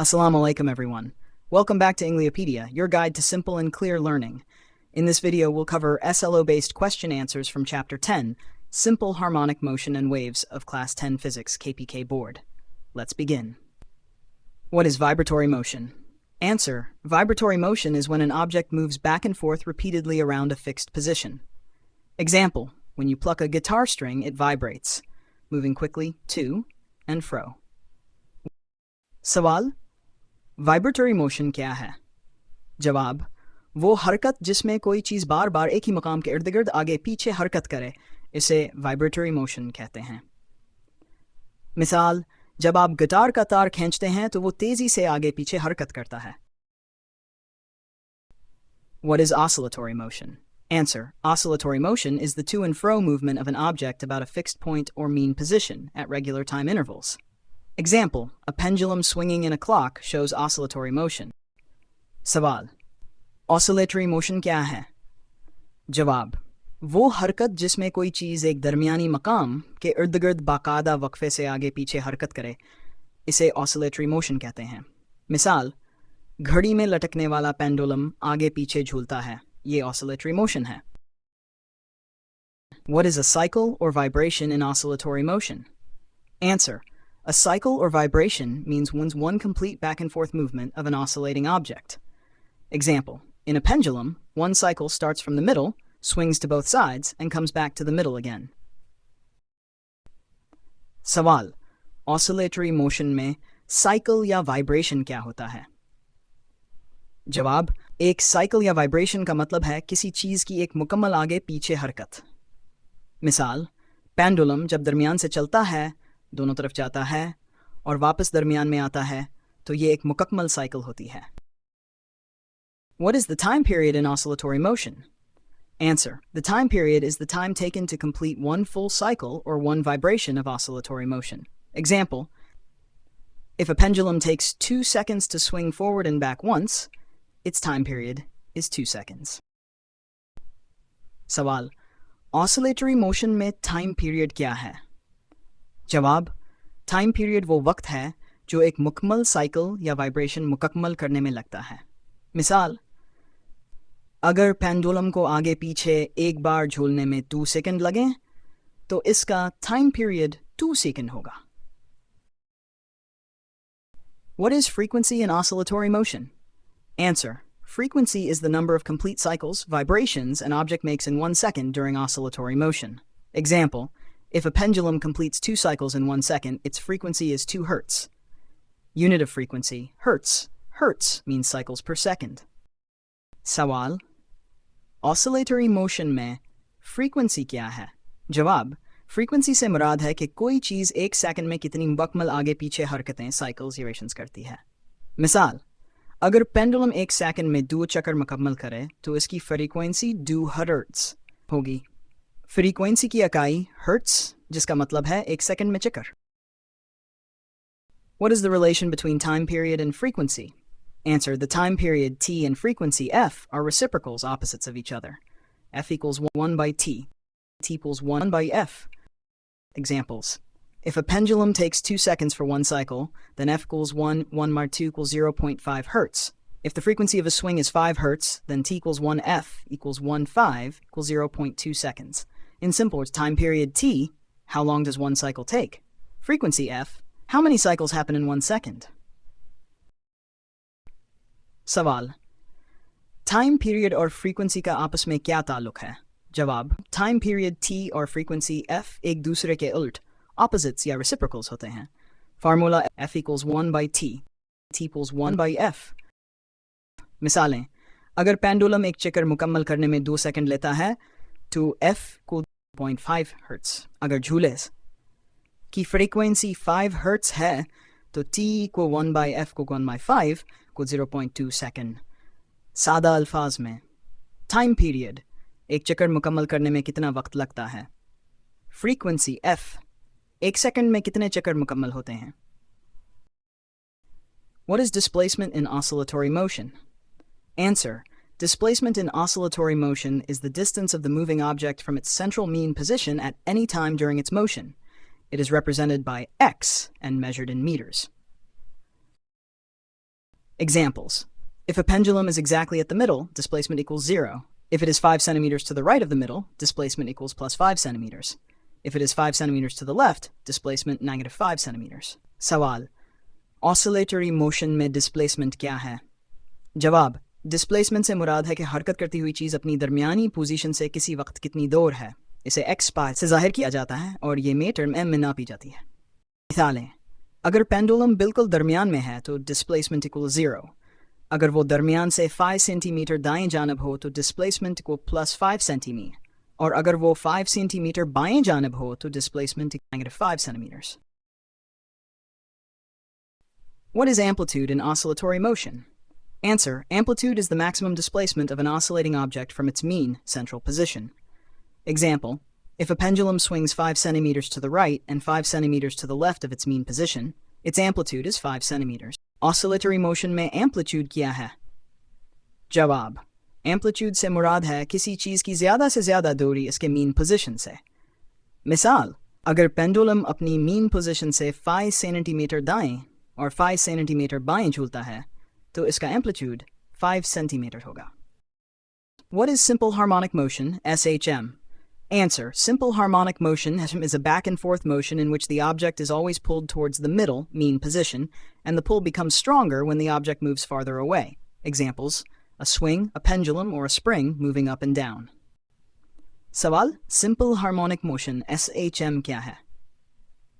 Assalamu alaikum everyone. Welcome back to Engliopedia, your guide to simple and clear learning. In this video, we'll cover SLO-based question answers from Chapter 10, Simple Harmonic Motion and Waves of Class 10 Physics KPK Board. Let's begin. What is vibratory motion? Answer: vibratory motion is when an object moves back and forth repeatedly around a fixed position. Example: when you pluck a guitar string, it vibrates, moving quickly to and fro. सवाल: vibratory motion क्या है? जवाब: वो हरकत जिसमें कोई चीज़ बार बार एक ही मकाम के इर्द गिर्द आगे पीछे हरकत करे, इसे वाइब्रेटरी मोशन कहते हैं। मिसाल: जब आप गिटार का तार खींचते हैं तो वो तेज़ी से आगे पीछे हरकत करता है। What is oscillatory motion? Answer: oscillatory motion is the to and fro movement of an object about a fixed point or mean position at regular time intervals. Example: a pendulum swinging in a clock shows oscillatory motion. सवाल: oscillatory motion क्या है? जवाब: वो हरकत जिसमें कोई चीज़ एक दरमियानी मकाम के इर्द गिर्द बाकायदा वक्फे से आगे पीछे हरकत करे, इसे oscillatory motion कहते हैं। मिसाल: घड़ी में लटकने वाला पेंडुलम आगे पीछे झूलता है, ये oscillatory motion है। What is a cycle or vibration in oscillatory motion? Answer: a cycle or vibration means one complete back and forth movement of an oscillating object. Example: in a pendulum, one cycle starts from the middle, swings to both sides, and comes back to the middle again. सवाल: oscillatory motion में cycle या vibration क्या होता है? जवाब: एक cycle या vibration का मतलब है किसी चीज़ की एक मुकम्मल आगे पीछे हरकत। मिसाल: पेंडुलम जब दरमियान से चलता है, दोनों तरफ जाता है और वापस दरमियान में आता है, तो ये एक मुकम्मल साइकिल होती है। What is the time period in oscillatory motion? Answer: the time period is the time taken to complete one full cycle or one vibration of oscillatory motion. Example: if a pendulum takes 2 seconds to swing forward and back once, its time period is 2 seconds. सवाल: oscillatory motion में time period क्या है? जवाब: time period वो वक्त है जो एक मुकम्मल साइकिल या वाइब्रेशन मुकम्मल करने में लगता है। मिसाल: अगर पेंडुलम को आगे पीछे एक बार झूलने में 2 सेकंड लगें, तो इसका टाइम पीरियड 2 सेकंड होगा। What is frequency in oscillatory motion? Answer: frequency is the number of complete cycles, vibrations, an object makes in 1 second during oscillatory motion. Example: if a pendulum completes 2 cycles in 1 second, its frequency is 2 hertz. Unit of frequency: hertz. Hertz means cycles per second. सवाल: oscillatory motion में frequency क्या है? जवाब: frequency से मुराद है कि कोई चीज़ एक सेकंड में कितनी मुकम्मल आगे पीछे हरकतें साइकिल्स रिएक्शंस करती है। मिसाल: अगर पेंडुलम एक सेकंड में 2 चक्कर मुकम्मल करे, तो इसकी फ्रीक्वेंसी 2 हर्ट्ज होगी। फ्रीक्वेंसी की इकाई हर्ट्ज, जिसका मतलब है एक सेकंड में चक्कर। What is the relation between time period and frequency? Answer: the time period t and frequency f are reciprocals, opposites of each other. F equals 1 by t. T equals 1 by f. Examples: if a pendulum takes 2 seconds for 1 cycle, then f equals 1 by 2 equals 0.5 hertz. If the frequency of a swing is 5 hertz, then t equals 1f equals 1/5 equals 0.2 seconds. In simple words, time period t, how long does 1 cycle take? Frequency f, how many cycles happen in 1 second? सवाल: time period और frequency का आपस में क्या ताल्लुक है? जवाब: time period t और फ्रीक्वेंसी f एक दूसरे के उल्ट, ऑपोजिट्स या रेसिप्रोकल्स होते हैं। Formula: f equals 1 by t, t equals 1 by f. मिसालें: अगर पेंडुलम एक चक्कर मुकम्मल करने में 2 सेकंड लेता है, तो f को 0.5 हर्ट्ज। अगर झूले की फ्रीक्वेंसी 5 हर्ट्ज है, तो t को 1 by f को 1 by 5 को 0.2 सेकंड। सादा अल्फाज में टाइम पीरियड एक चक्कर मुकम्मल करने में कितना वक्त लगता है, फ्रीक्वेंसी f एक सेकंड में कितने चक्कर मुकम्मल होते हैं। What is displacement in oscillatory motion? Answer: displacement in oscillatory motion is the distance of the moving object from its central mean position at any time during its motion. It is represented by x and measured in meters. Examples. If a pendulum is exactly at the middle, displacement equals 0. If it is 5 centimeters to the right of the middle, displacement equals plus 5 centimeters. If it is 5 centimeters to the left, displacement negative 5 centimeters. सवाल, oscillatory motion में displacement क्या है? जवाब, displacement से मुराद है कि हरकत करती हुई चीज़ अपनी दरमियानी पोजीशन से किसी वक्त कितनी दूर है. इसे x पाई से जाहिर किया जाता है और ये में टर्म m में नापी जाती है. मिसालें, अगर पेंडुलम बिल्कुल दरमियान में है तो displacement equals 0. अगर वो दरमियान से 5 सेंटीमीटर दाएं जानब हो तो displacement को plus 5 सेंटीमीटर, और अगर वो 5 सेंटीमीटर बाएं जानब हो तो displacement negative 5 centimeters. What is amplitude in oscillatory motion? Answer, amplitude is the maximum displacement of an oscillating object from its mean central position. Example, if a pendulum swings 5 centimeters to the right and 5 centimeters to the left of its mean position, its amplitude is 5 centimeters. Oscillatory motion में amplitude क्या है? जवाब, amplitude से मुराद है किसी चीज़ की ज़्यादा से ज़्यादा दूरी इसके mean position से. मिसाल, अगर पेंडुलम अपनी mean position से 5 सेंटीमीटर दाएं और 5 सेंटीमीटर बाएं झूलता है, तो इसका amplitude 5 सेंटीमीटर होगा. What is simple harmonic motion, SHM? Answer, simple harmonic motion is a back-and-forth motion in which the object is always pulled towards the middle, mean position, and the pull becomes stronger when the object moves farther away. Examples, a swing, a pendulum, or a spring moving up and down. सवाल, simple harmonic motion, SHM क्या है?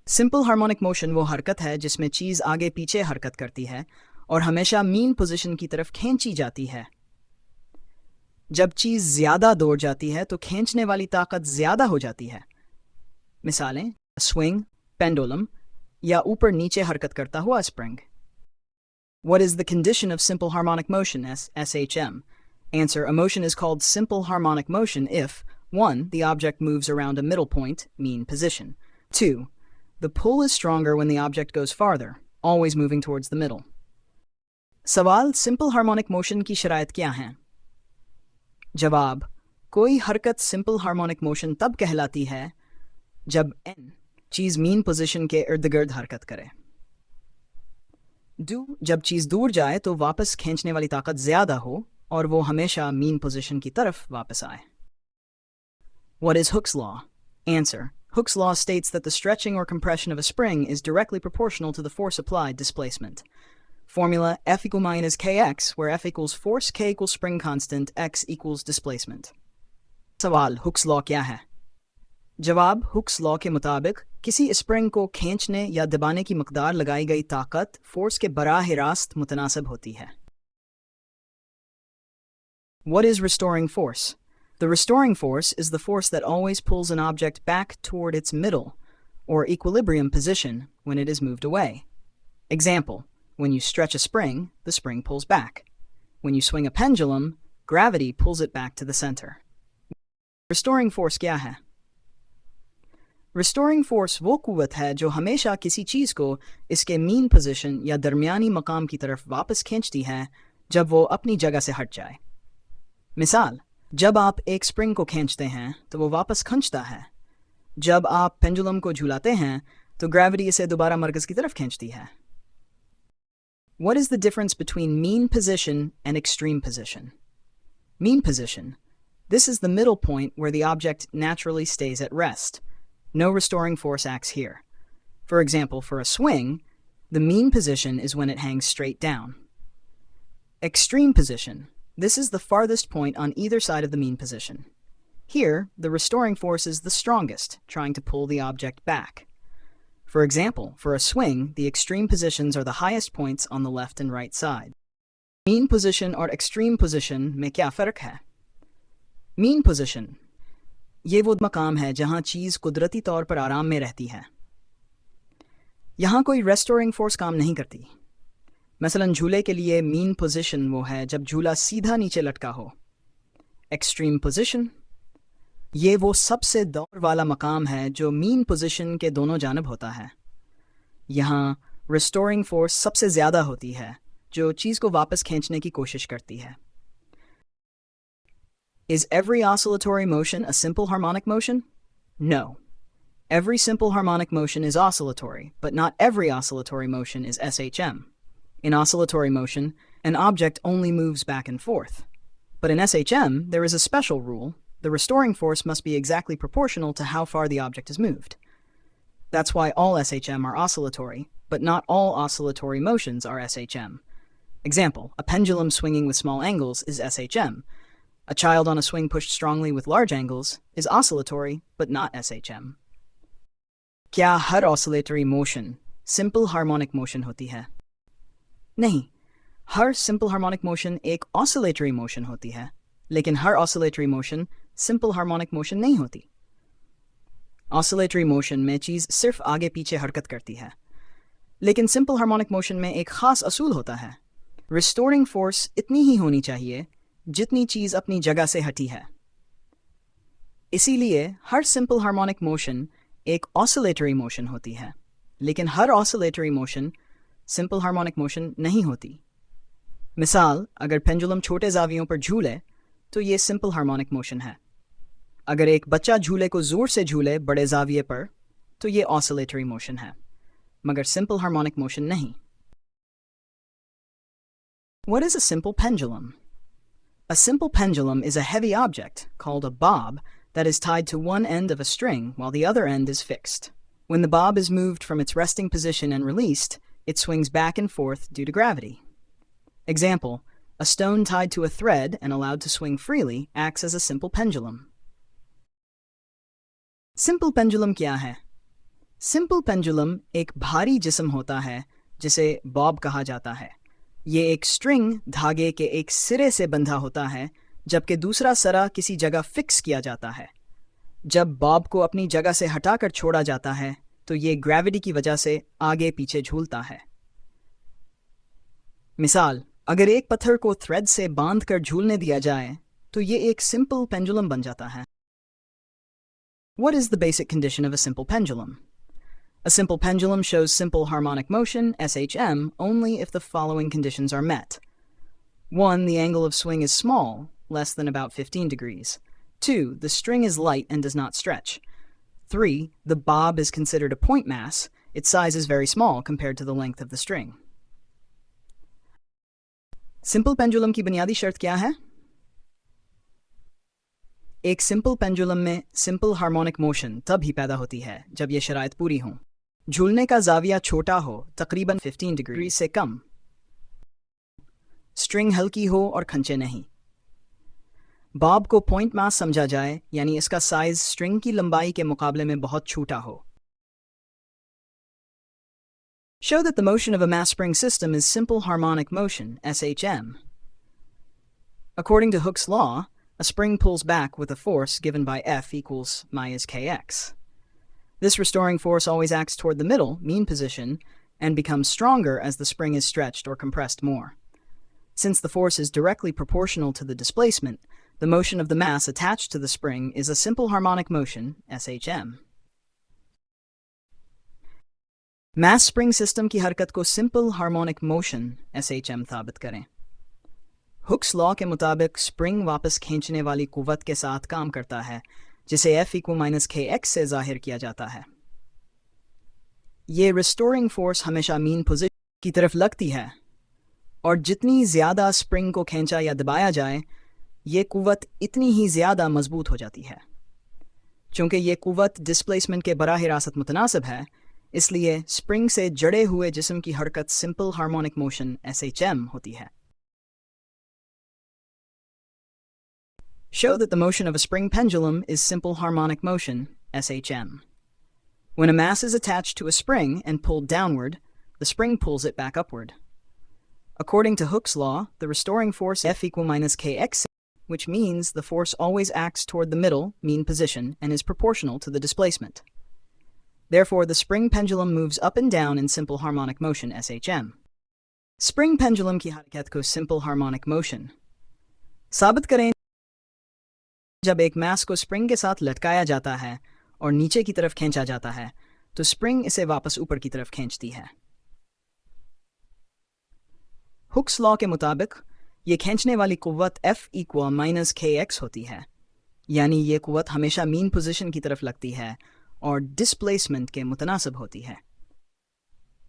Simple harmonic motion वो हरकत है जिसमें चीज़ आगे पीछे हरकत करती है और हमेशा mean position की तरफ खींची जाती है. जब चीज़ ज़्यादा दूर जाती है तो खींचने वाली ताकत ज़्यादा हो जाती है. मिसालें, swing, pendulum, या ऊपर नीचे हरकत करता हुआ spring. What is the condition of simple harmonic motion, SHM? Answer, a motion is called simple harmonic motion if 1. The object moves around a middle point, mean position. 2. The pull is stronger when the object goes farther, always moving towards the middle. सवाल, simple harmonic motion की शराइत क्या हैं? जवाब, कोई हरकत simple harmonic motion तब कहलाती है जब n चीज़ मीन पोजीशन के इर्द-गिर्द हरकत करे. जब चीज़ दूर जाए तो वापस खींचने वाली ताकत ज़्यादा हो और वो हमेशा मीन पोजीशन की तरफ वापस आए. What is Hooke's law? Answer, Hooke's law states that the stretching or compression of a spring is directly proportional to the force applied displacement. Formula F equal minus kx, where F equals force, k equals spring constant, x equals displacement. सवाल, Hooke's law क्या है? जवाब, Hooke's law के मुताबिक किसी spring को खींचने या दबाने की मकदार लगाई गई ताकत फोर्स के बराह रास्त मुतनासिब होती है. What is restoring force? The restoring force is the force that always pulls an object back toward its middle or equilibrium position when it is moved away. Example, when you stretch a spring, the spring pulls back. When you swing a pendulum, gravity pulls it back to the center. Restoring force क्या है? Restoring force वो कुव्वत है जो हमेशा किसी चीज़ को इसके mean position या दरमियानी मकाम की तरफ वापस खींचती है जब वो अपनी जगह से हट जाए. मिसाल, जब आप एक स्प्रिंग को खींचते हैं तो वो वापस खींचता है. जब आप पेंडुलम को झुलाते हैं तो ग्रेविटी इसे दोबारा मरकज़ की तरफ खींचती है. What is the difference between mean position and extreme position? Mean position. This is the middle point where the object naturally stays at rest. No restoring force acts here. For example, for a swing, the mean position is when it hangs straight down. Extreme position. This is the farthest point on either side of the mean position. Here, the restoring force is the strongest, trying to pull the object back. For example, for a swing, the extreme positions are the highest points on the left and right side. Mean position और extreme position में क्या फ़र्क है? Mean position. ये वो मकाम है जहाँ चीज़ कुदरती तौर पर आराम में रहती है. यहाँ कोई restoring force काम नहीं करती. मसलन झूले के लिए mean position वो है जब झूला सीधा नीचे लटका हो. Extreme position. ये वो सबसे दौर वाला मकाम है जो mean position के दोनों जानब होता है. यहाँ restoring force सबसे ज़्यादा होती है जो चीज़ को वापस खींचने की कोशिश करती है. Is every oscillatory motion a simple harmonic motion? No. Every simple harmonic motion is oscillatory, but not every oscillatory motion is SHM. In oscillatory motion, An object only moves back and forth. But in SHM, there is a special rule. The restoring force must be exactly proportional to how far the object is moved. That's why all SHM are oscillatory, but not all oscillatory motions are SHM. Example, a pendulum swinging with small angles is SHM. A child on a swing pushed strongly with large angles is oscillatory, but not SHM. क्या हर oscillatory motion simple harmonic motion होती है? नहीं, हर simple harmonic motion एक oscillatory motion होती है, लेकिन हर oscillatory motion simple harmonic motion नहीं होती. Oscillatory motion में चीज़ सिर्फ आगे पीछे हरकत करती है, लेकिन simple harmonic motion में एक खास असूल होता है. Restoring force इतनी ही होनी चाहिए जितनी चीज़ अपनी जगह से हटी है. इसीलिए हर simple harmonic motion एक oscillatory motion होती है, लेकिन हर oscillatory motion simple harmonic motion नहीं होती. मिसाल, अगर पेंडुलम छोटे ज़ावियों पर झूले तो ये simple harmonic motion है. अगर एक बच्चा झूले को जोर से झूले बड़े ज़ाविये पर तो ये oscillatory motion है, मगर simple harmonic motion नहीं. What is a simple pendulum? A simple pendulum is a heavy object, called a bob, that is tied to one end of a string while the other end is fixed. When the bob is moved from its resting position and released, it swings back and forth due to gravity. Example, a stone tied to a thread and allowed to swing freely acts as a simple pendulum. Simple pendulum क्या है? Simple pendulum एक भारी जिस्म होता है जिसे bob कहा जाता है. ये एक स्ट्रिंग धागे के एक सिरे से बंधा होता है, जबकि दूसरा सिरा किसी जगह फिक्स किया जाता है. जब बॉब को अपनी जगह से हटाकर छोड़ा जाता है तो ये ग्रेविटी की वजह से आगे पीछे झूलता है. मिसाल, अगर एक पत्थर को थ्रेड से बांधकर झूलने दिया जाए तो ये एक सिंपल पेंडुलम बन जाता है. What is the basic condition of a simple pendulum? A simple pendulum shows simple harmonic motion, SHM, only if the following conditions are met. 1. The angle of swing is small, less than about 15 degrees. 2. The string is light and does not stretch. 3. The bob is considered a point mass. Its size is very small compared to the length of the string. Simple pendulum की बुनियादी शर्त क्या है? एक simple pendulum में simple harmonic motion तब ही पैदा होती है जब ये शराइत पूरी हों. झूलने का ज़ाविया छोटा हो, तकरीबन 15 डिग्री से कम. स्ट्रिंग हल्की हो और खंचे नहीं. बॉब को पॉइंट मास समझा जाए, यानी इसका साइज स्ट्रिंग की लंबाई के मुकाबले में बहुत छोटा हो. Show that the motion of a mass spring system is simple harmonic motion, SHM. According to Hooke's law, a spring pulls back with a force given by F equals minus kx. This restoring force always acts toward the middle, mean position, and becomes stronger as the spring is stretched or compressed more. Since the force is directly proportional to the displacement, the motion of the mass attached to the spring is a simple harmonic motion, SHM. Mass spring system की हरकत को simple harmonic motion, SHM साबित करें. Hooke's law के मुताबिक spring वापस खींचने वाली कुव्वत के साथ काम करता है, जिसे F equal minus kx से जाहिर किया जाता है. ये restoring force हमेशा mean position की तरफ लगती है, और जितनी ज़्यादा spring को खींचा या दबाया जाए, ये कुव्वत इतनी ही ज़्यादा मजबूत हो जाती है. चूँकि ये कुव्वत displacement के बराह रास्त मुतनासिब है, इसलिए spring से जड़े हुए जिस्म की हरकत simple harmonic motion SHM होती है. Show that the motion of a spring pendulum is simple harmonic motion, SHM. When a mass is attached to a spring and pulled downward, the spring pulls it back upward. According to Hooke's law, the restoring force F equal minus kx, which means the force always acts toward the middle, mean position, and is proportional to the displacement. Therefore, the spring pendulum moves up and down in simple harmonic motion, SHM. Spring pendulum की हरकत को simple harmonic motion साबित करें. जब एक मास को spring के साथ लटकाया जाता है और नीचे की तरफ खींचा जाता है, तो स्प्रिंग इसे वापस ऊपर की तरफ खींचती है. हुक्स लॉ के मुताबिक ये खींचने वाली कुव्वत F equal minus kx होती है, यानी ये कुव्वत हमेशा मीन पोजीशन की तरफ लगती है और डिस्प्लेसमेंट के मुतनासिब होती है.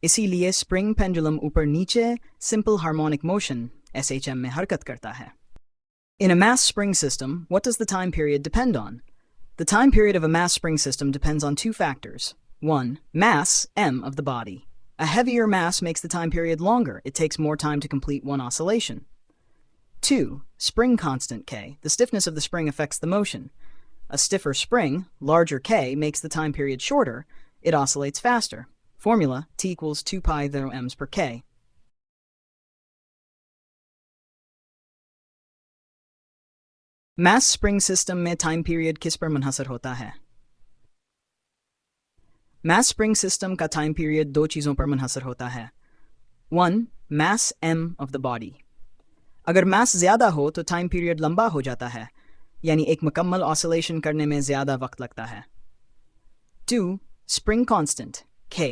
इसीलिए स्प्रिंग पेंडुलम ऊपर नीचे सिंपल हार्मोनिक मोशन SHM में हरकत करता है. In a mass spring system, what does the time period depend on? The time period of a mass spring system depends on two factors. 1. Mass, m, of the body. A heavier mass makes the time period longer. It takes more time to complete one oscillation. 2. Spring constant k. The stiffness of the spring affects the motion. A stiffer spring, larger k, makes the time period shorter. It oscillates faster. Formula: T equals 2 pi theta m's per k. Mass spring system में time period किस पर मुनहसर होता है? Mass spring system का time period दो चीज़ों पर मुनहसर होता है. 1. Mass m of the body. अगर mass ज़्यादा हो तो time period लंबा हो जाता है, यानी एक मुकम्मल oscillation करने में ज़्यादा वक्त लगता है. 2. Spring constant k.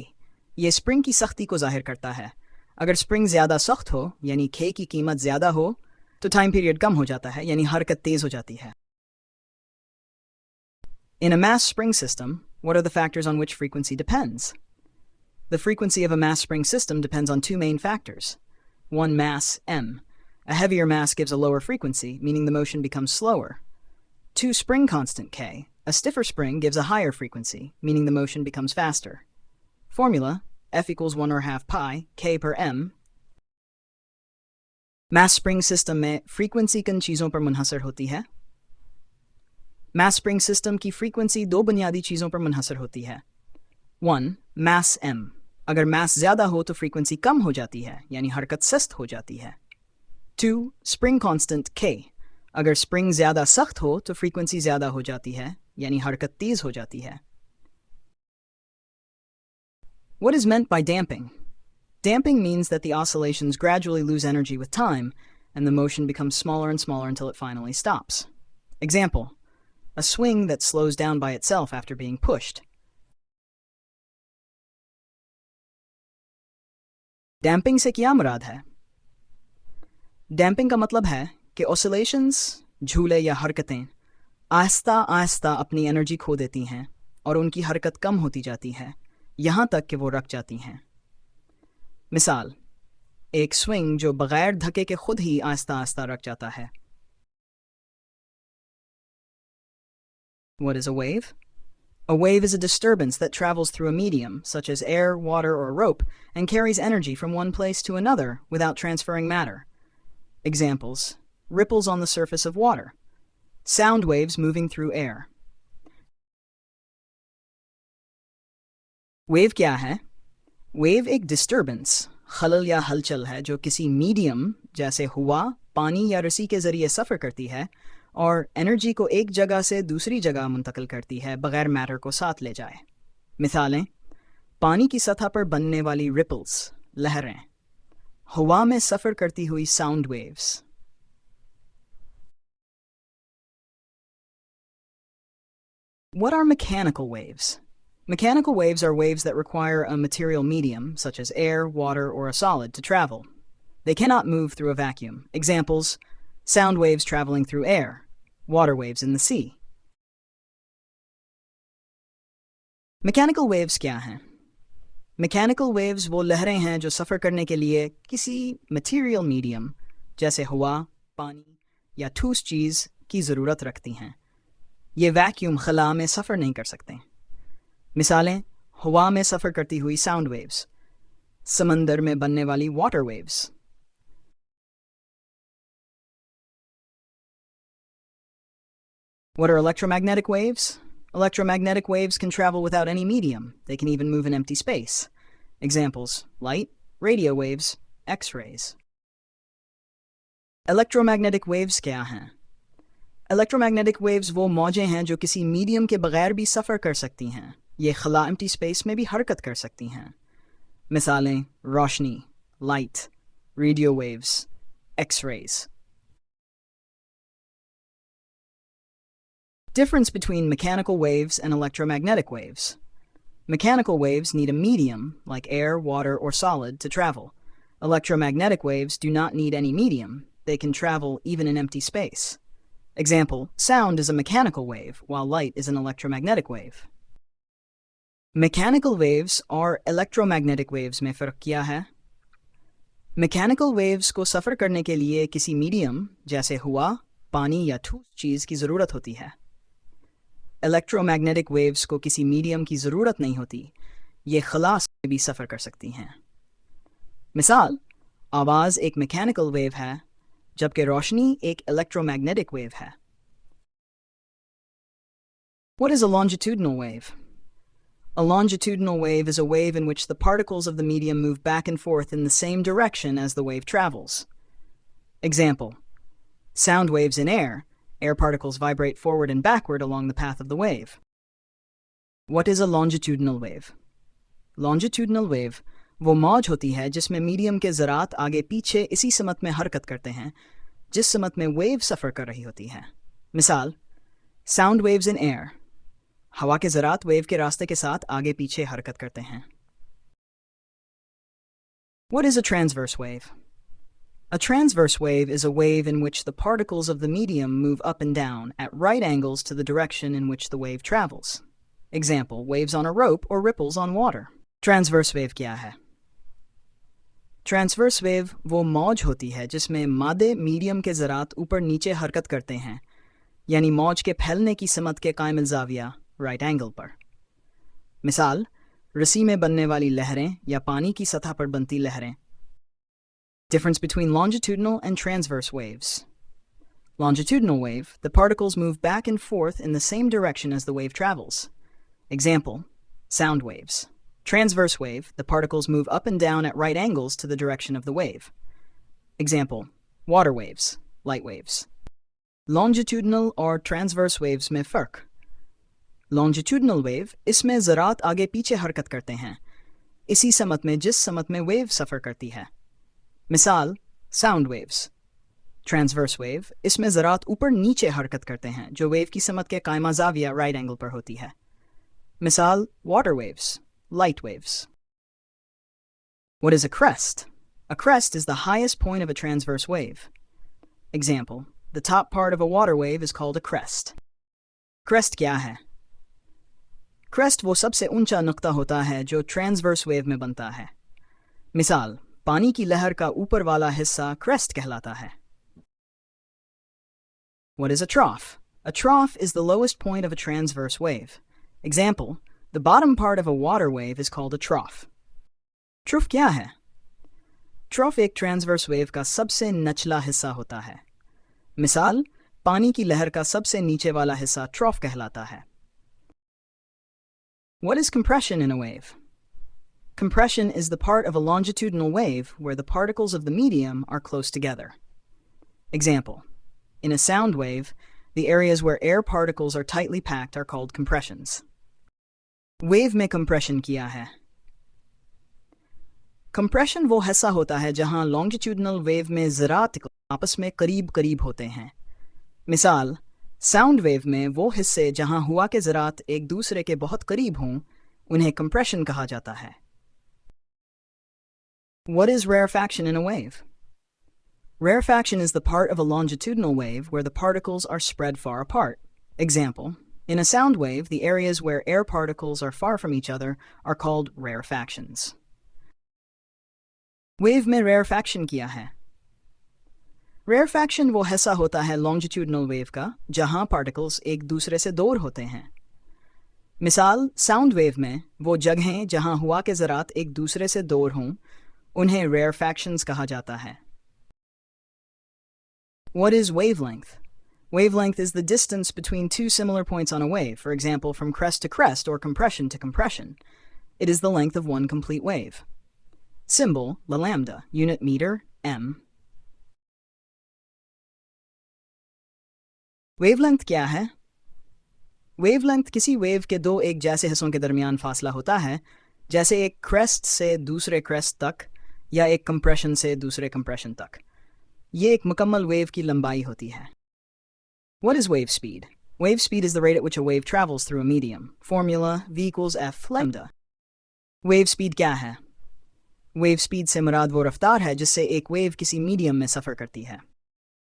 ये spring की सख्ती को ज़ाहिर करता है. अगर spring ज़्यादा सख्त हो, यानी k की कीमत ज़्यादा हो, तो time period कम हो जाता है, यानी हरकत तेज़ हो जाती है. In a mass spring system, what are the factors on which frequency depends? The frequency of a mass spring system depends on two main factors. 1. Mass, m. A heavier mass gives a lower frequency, meaning the motion becomes slower. 2. Spring constant, k. A stiffer spring gives a higher frequency, meaning the motion becomes faster. Formula: F equals 1/2 pi, k per m. Mass spring system में frequency किन चीज़ों पर मुनहसर होती है? Mass spring system की frequency दो बुनियादी चीज़ों पर मुनहसर होती है. 1. Mass m. अगर mass ज़्यादा हो तो frequency कम हो जाती है, यानी हरकत सस्त हो जाती है. 2. Spring constant k. अगर spring ज़्यादा सख्त हो तो frequency ज़्यादा हो जाती है, यानी हरकत तेज़ हो जाती है. What is meant by damping? Damping means that the oscillations gradually lose energy with time, and the motion becomes smaller and smaller until it finally stops. Example: a swing that slows down by itself after being pushed. Damping से क्या मुराद है? Damping का मतलब है कि oscillations, झूले या हरकतें आहिस्ता आहिस्ता अपनी एनर्जी खो देती हैं और उनकी हरकत कम होती जाती है, यहाँ तक कि वो रुक जाती हैं. मिसाल: एक स्विंग जो बगैर धक्के के खुद ही आहिस्ता आहिस्ता रुक जाता है. What is a wave? A wave is a disturbance that travels through a medium, such as air, water, or rope, and carries energy from one place to another without transferring matter. Examples: ripples on the surface of water, sound waves moving through air. Wave क्या है? Wave एक disturbance, खलल या हलचल है जो किसी medium जैसे हवा, पानी या रस्सी के ज़रिए सफ़र करती है और एनर्जी को एक जगह से दूसरी जगह मुंतकिल करती है बग़ैर मैटर को साथ ले जाए. मिसालें: पानी की सतह पर बनने वाली रिपल्स, लहरें, हवा में सफ़र करती हुई sound waves. What are mechanical waves? Mechanical waves are waves that require a material medium, such as air, water, or a solid, to travel. They cannot move through a vacuum. Examples: sound waves traveling through air, water waves in the sea. Mechanical waves क्या हैं? Mechanical waves वो लहरें हैं जो सफ़र करने के लिए किसी material medium, जैसे हवा, पानी या ठोस चीज़ की ज़रूरत रखती हैं. ये वैक्यूम खला में सफ़र नहीं कर सकते. मिसालें: हवा में सफ़र करती हुई साउंड वेव्स, समंदर में बनने वाली water waves. What are electromagnetic waves? Electromagnetic waves can travel without any medium. They can even move in empty space. Examples: light, radio waves, X-rays. Electromagnetic waves क्या हैं? Electromagnetic waves वो मौजें हैं जो किसी मीडियम के बगैर भी सफ़र कर सकती हैं. ये खला एम्प्टी स्पेस में भी हरकत कर सकती हैं. मिसालें: रोशनी, light, radio waves, X-rays. Difference between mechanical waves and electromagnetic waves. Mechanical waves need a medium, like air, water, or solid, to travel. Electromagnetic waves do not need any medium. They can travel even in empty space. Example: sound is a mechanical wave, while light is an electromagnetic wave. Mechanical waves और electromagnetic waves में फ़र्क क्या है? Mechanical waves को सफ़र करने के लिए किसी मीडियम जैसे हवा, पानी या ठोस चीज़ की ज़रूरत होती है। इलेक्ट्रोमैग्नेटिक वेव्स को किसी मीडियम की ज़रूरत नहीं होती, ये खलास में भी सफ़र कर सकती हैं। मिसाल, आवाज़ एक मैकेनिकल वेव है, जबकि रोशनी एक इलेक्ट्रोमैग्नेटिक वेव है। What is a longitudinal wave? A longitudinal wave is a wave in which the particles of the medium move back and forth in the same direction as the wave travels. Example: sound waves in air. Air particles vibrate forward and backward along the path of the wave. What is a longitudinal wave? Longitudinal wave वो मौज होती है जिसमें medium के ज़रात आगे पीछे इसी समत में हरकत करते हैं जिस समत में वेव सफ़र कर रही होती है। मिसाल, साउंड वेव्स इन एयर। हवा के ज़रात वेव के रास्ते के साथ आगे पीछे हरकत करते हैं। What is a transverse wave? A transverse wave is a wave in which the particles of the medium move up and down at right angles to the direction in which the wave travels. Example: waves on a rope or ripples on water. Transverse wave क्या है? Transverse wave वो मौज होती है जिसमें मादे medium के ज़रात ऊपर नीचे हरकत करते हैं, यानी मौज के फैलने की समत के कायमिल ज़ाविया राइट एंगल पर। मिसाल, रस्सी में बनने वाली लहरें या पानी की सतह पर बनती लहरें। Difference between longitudinal and transverse waves. Longitudinal wave, the particles move back and forth in the same direction as the wave travels. Example: sound waves. Transverse wave, the particles move up and down at right angles to the direction of the wave. Example: water waves, light waves. Longitudinal और transverse waves में फ़र्क। Longitudinal wave, इसमें ज़रात आगे पीछे हरकत करते हैं, इसी समत में जिस समत में वेव सफ़र करती है। मिसाल, साउंड वेव्स। ट्रांसवर्स वेव, इसमें ज़रात ऊपर नीचे हरकत करते हैं जो वेव की समत के कायमा ज़ाविया राइट एंगल पर होती है। मिसाल, water waves, light waves. What is a crest? A crest is the highest point of a transverse wave. Example: the top part of a water wave is called a crest. Crest क्या है? Crest वो सबसे ऊंचा नुक्ता होता है जो transverse wave में बनता है। मिसाल, पानी की लहर का ऊपर वाला हिस्सा क्रेस्ट कहलाता है। What is a trough? A trough is the lowest point of a transverse wave. Example: the bottom part of a water wave is called a trough. Trough क्या है? Trough एक ट्रांसवर्स वेव का सबसे निचला हिस्सा होता है। मिसाल, पानी की लहर का सबसे नीचे वाला हिस्सा ट्रॉफ कहलाता है। What is compression in a wave? Compression is the part of a longitudinal wave where the particles of the medium are close together. Example: in a sound wave, the areas where air particles are tightly packed are called compressions. Wave में compression किया है। Compression वो हिस्सा होता है जहां longitudinal wave में ज़रात आपस में करीब करीब होते हैं। मिसाल, साउंड वेव में वो हिस्से जहां हवा के ज़रात एक दूसरे के बहुत करीब हों, उन्हें compression कहा जाता है। What is rarefaction in a wave? Rarefaction is the part of a longitudinal wave where the particles are spread far apart. Example: in a sound wave, the areas where air particles are far from each other are called rarefactions. Wave में rarefaction क्या है? Rarefaction वो हिस्सा होता है longitudinal wave का जहां particles एक दूसरे से दूर होते हैं। मिसाल, sound wave में वो जगहें जहां हवा के ज़रात एक दूसरे से दूर हों, उन्हें rarefactions कहा जाता है। What is wavelength? Wavelength is the distance between two similar points on a wave, for example, from crest to crest or compression to compression. It is the length of one complete wave. Symbol: lambda, unit meter, m. Wavelength क्या है? Wavelength किसी wave के दो एक जैसे हिस्सों के दरमियान फासला होता है, जैसे एक crest से दूसरे crest तक या एक compression से दूसरे compression तक। ये एक मुकम्मल वेव की लंबाई होती है। What is wave speed? Wave speed is the rate at which a wave travels through a medium. Formula: v equals f lambda. Wave speed क्या है? Wave speed से मुराद वो रफ्तार है जिससे एक वेव किसी मीडियम में सफ़र करती है।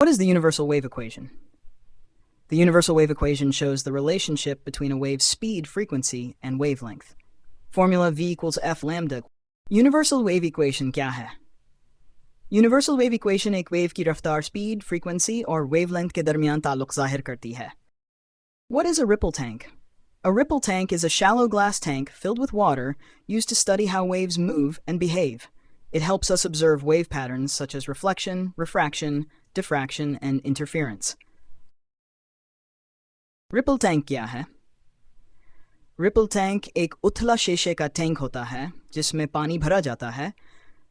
What is the universal wave equation? The universal wave equation shows the relationship between a wave's speed, frequency, and wavelength. Formula: v equals f lambda. Universal wave equation क्या है? यूनिवर्सल वेव इक्वेशन एक wave की रफ्तार, speed, frequency और wavelength के दरमियान ताल्लुक जाहिर करती है. What is a ripple tank? A ripple tank is a shallow glass tank filled with water used to study how waves move and behave. It helps us observe wave patterns such as reflection, refraction, diffraction, and interference. Ripple tank क्या है? Ripple tank एक उथला शीशे का tank होता है जिसमें पानी भरा जाता है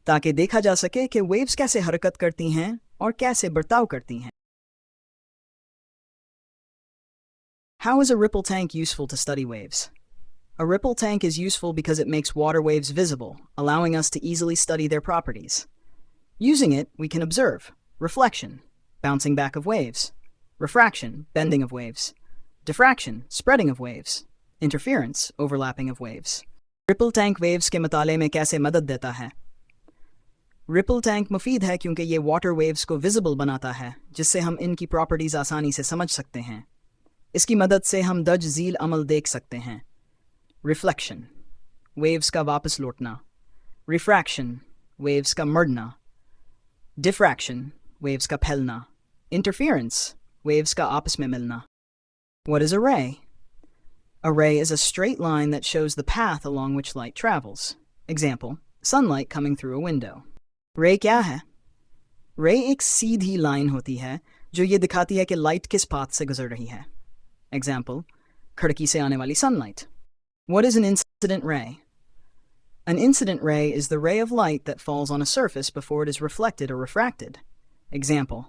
ताकि देखा जा सके कि वेव्स कैसे हरकत करती हैं और कैसे बर्ताव करती हैं. How is a ripple tank useful to study waves? A ripple tank is useful because it makes water waves visible, allowing us to easily study their properties. Using it, we can observe reflection, bouncing back of waves, refraction, bending of waves, diffraction, spreading of waves, interference, overlapping of waves. Ripple tank waves के मताले में कैसे मदद देता है? Ripple tank मुफीद है क्योंकि ये water waves को visible बनाता है, जिससे हम इनकी properties आसानी से समझ सकते हैं. इसकी मदद से हम दज झील अमल देख सकते हैं. Reflection, waves का वापस लौटना. Refraction, waves का मरना. Diffraction, waves का फैलना. Interference, waves का आपस में मिलना. What is a ray? A ray is a straight line that shows the path along which light travels. Example, sunlight coming through a window. Ray क्या है? Ray एक सीधी लाइन होती है जो ये दिखाती है कि लाइट किस पाथ से गुजर रही है. Example, खिड़की से आने वाली sunlight. What is an incident ray? An incident ray is the ray of light that falls on a surface before it is reflected or refracted. Example,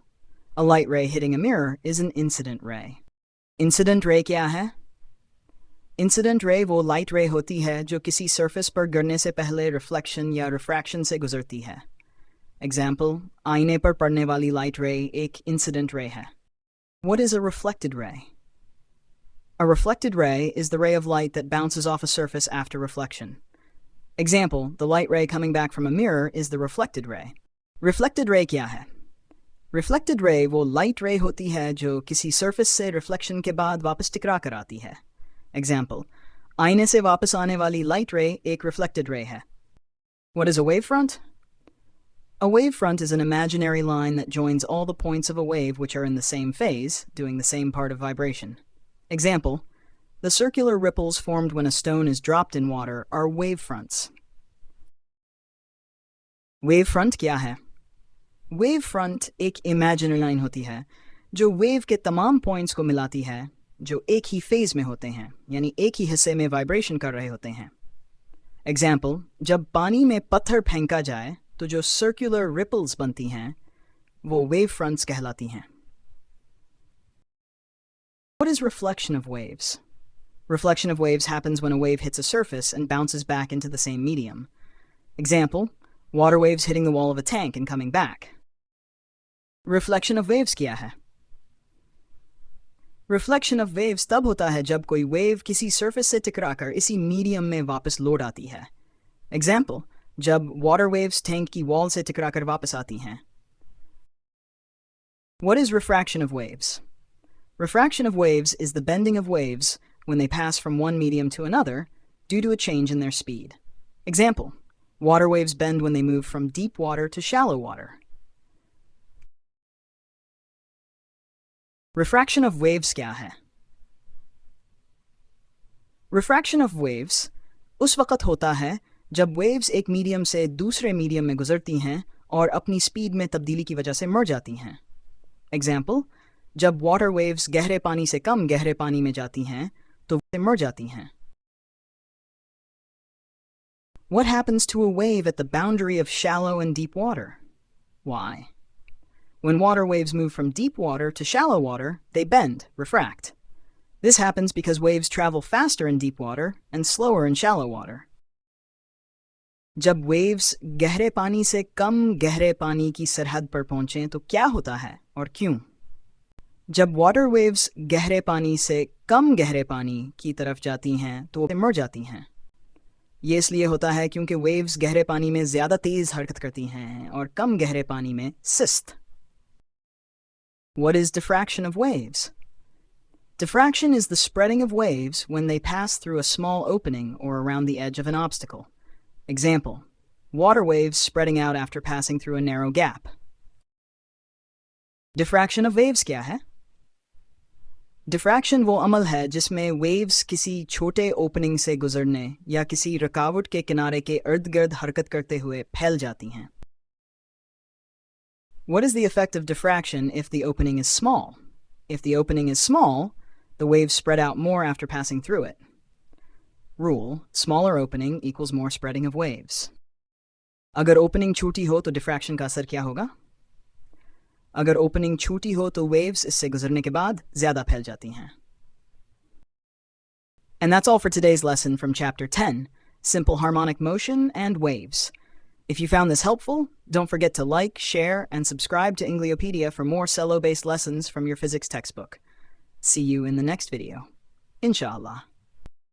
a light ray hitting a mirror is an incident ray. Incident ray क्या है? Incident ray वो light ray होती है जो किसी surface पर गिरने से पहले reflection या refraction से गुजरती है. Example, आईने पर पड़ने वाली light ray एक incident ray है. What is a reflected ray? A reflected ray is the ray of light that bounces off a surface after reflection. Example, the light ray coming back from a mirror is the reflected ray. Reflected ray क्या है? Reflected ray वो light ray होती है जो किसी surface से reflection के बाद वापस टकरा कर आती है. Example, आईने से वापस आने वाली light ray एक reflected ray है. What is a wavefront? A wavefront is an imaginary line that joins all the points of a wave which are in the same phase, doing the same part of vibration. Example, the circular ripples formed when a stone is dropped in water are wavefronts. Wavefront क्या है? Wavefront एक imaginary line होती है जो wave के तमाम points को मिलाती है जो एक ही phase में होते हैं, यानी एक ही हिस्से में vibration कर रहे होते हैं. Example, जब पानी में पत्थर फेंका जाए तो जो circular ripples बनती हैं वो wavefronts कहलाती हैं. What is reflection of waves? Reflection of waves happens when a wave hits a surface and bounces back into the same medium. Example, water waves hitting the wall of a tank and coming back. Reflection of waves क्या है? Reflection of waves तब होता है जब कोई wave किसी surface से टकराकर इसी medium में वापस लौट आती है. Example, जब water waves tank की wall से टकराकर वापस आती हैं. What is refraction of waves? Refraction of waves is the bending of waves when they pass from one medium to another due to a change in their speed. Example, water waves bend when they move from deep water to shallow water. Refraction of waves क्या है? Refraction of waves उस वक़्त होता है जब waves एक medium से दूसरे medium में गुजरती हैं और अपनी speed में तब्दीली की वजह से मर जाती हैं. Example, जब water waves गहरे पानी से कम गहरे पानी में जाती हैं तो वे मर जाती हैं. What happens to a wave at the boundary of shallow and deep water? Why? When water waves move from deep water to shallow water, they bend, refract. This happens because waves travel faster in deep water and slower in shallow water. जब waves गहरे पानी से कम गहरे पानी की सरहद पर पहुंचें तो क्या होता है और क्यों? जब वाटर वेव्स गहरे पानी से कम गहरे पानी की तरफ जाती हैं तो वे मर जाती हैं. ये इसलिए होता है क्योंकि वेव्स गहरे पानी में ज़्यादा तेज़ हरकत करती हैं और कम गहरे पानी में सुस्त. What is diffraction of waves? Diffraction is the spreading of waves when they pass through a small opening or around the edge of an obstacle. Example, water waves spreading out after passing through a narrow gap. Diffraction of waves क्या है? Diffraction वो अमल है जिसमें waves किसी छोटे opening से गुजरने या किसी रुकावट के किनारे के इर्द गिर्द हरकत करते हुए फैल जाती हैं. What is the effect of diffraction if the opening is small? If the opening is small, the waves spread out more after passing through it. Rule: smaller opening equals more spreading of waves. अगर opening छोटी हो तो diffraction का असर क्या होगा? अगर opening छोटी हो तो वेव्स इससे गुजरने के बाद ज्यादा फैल जाती हैं. And that's all for today's lesson from Chapter 10, Simple Harmonic Motion and Waves. If you found this helpful, don't forget to like, share, and subscribe to Engliopedia for more cello-based lessons from your physics textbook. See you in the next video. Inshallah.